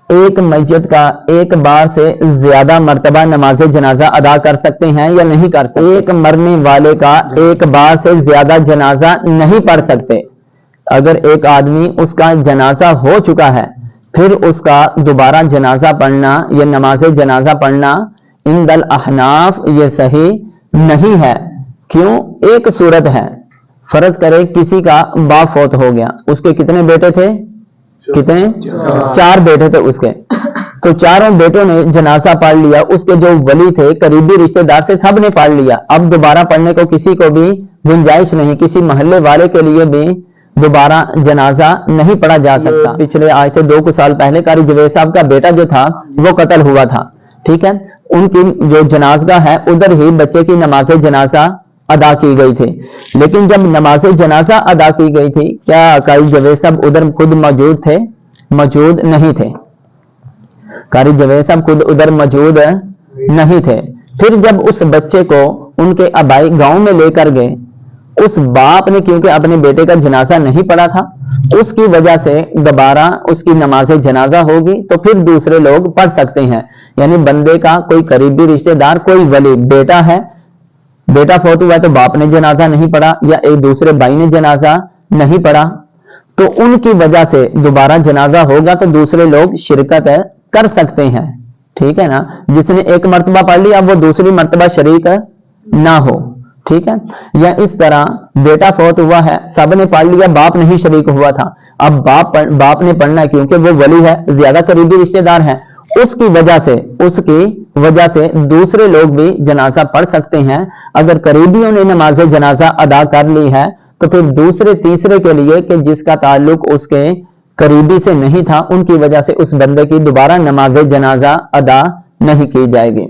ایک میت کا ایک بار سے زیادہ مرتبہ نماز جنازہ ادا کر سکتے ہیں یا نہیں کر سکتے؟ ایک مرنے والے کا ایک بار سے زیادہ جنازہ نہیں پڑھ سکتے۔ اگر ایک آدمی اس کا جنازہ ہو چکا ہے پھر اس کا دوبارہ جنازہ پڑھنا یا نماز جنازہ پڑھنا عند الاحناف یہ صحیح نہیں ہے۔ کیوں؟ ایک صورت ہے، فرض کرے کسی کا باپ فوت ہو گیا، اس کے کتنے بیٹے تھے؟ کتنے؟ 4 بیٹے تھے اس کے، تو چاروں بیٹوں نے جنازہ پڑھ لیا، اس کے جو ولی تھے قریبی رشتہ دار سے سب نے پڑھ لیا، اب دوبارہ پڑھنے کو کسی کو بھی گنجائش نہیں، کسی محلے والے کے لیے بھی دوبارہ جنازہ نہیں پڑھا جا سکتا۔ پچھلے آج سے 2 سال پہلے قاری جوید صاحب کا بیٹا جو تھا وہ قتل ہوا تھا، ٹھیک ہے، ان کی جو جنازگاہ ہے ادھر ہی بچے کی نماز جنازہ ادا کی گئی تھی، لیکن جب نماز جنازہ ادا کی گئی تھی کیا قاری جوید صاحب ادھر خود موجود تھے؟ موجود نہیں تھے، قاری جوید صاحب خود ادھر موجود نہیں تھے۔ پھر جب اس بچے کو ان کے آبائی گاؤں میں لے کر گئے، اس باپ نے کیونکہ اپنے بیٹے کا جنازہ نہیں پڑھا تھا، اس کی وجہ سے دوبارہ اس کی نماز جنازہ ہوگی تو پھر دوسرے لوگ پڑھ سکتے ہیں، یعنی بندے کا کوئی قریبی رشتہ دار، کوئی ولی، بیٹا ہے، بیٹا فوت ہوا ہے تو باپ نے جنازہ نہیں پڑھا یا ایک دوسرے بھائی نے جنازہ نہیں پڑھا، تو ان کی وجہ سے دوبارہ جنازہ ہوگا تو دوسرے لوگ شرکت کر سکتے ہیں، ٹھیک ہے نا، جس نے ایک مرتبہ پڑھ لیا اب وہ دوسری مرتبہ شریک نہ ہو، ٹھیک ہے۔ یا اس طرح بیٹا فوت ہوا ہے، سب نے پڑھ لیا، باپ نہیں شریک ہوا تھا، اب باپ نے پڑھنا ہے کیونکہ وہ ولی ہے، زیادہ قریبی رشتہ دار ہے، اس کی وجہ سے دوسرے لوگ بھی جنازہ پڑھ سکتے ہیں۔ اگر قریبیوں نے نماز جنازہ ادا کر لی ہے تو پھر دوسرے تیسرے کے لیے کہ جس کا تعلق اس کے قریبی سے نہیں تھا، ان کی وجہ سے اس بندے کی دوبارہ نماز جنازہ ادا نہیں کی جائے گی۔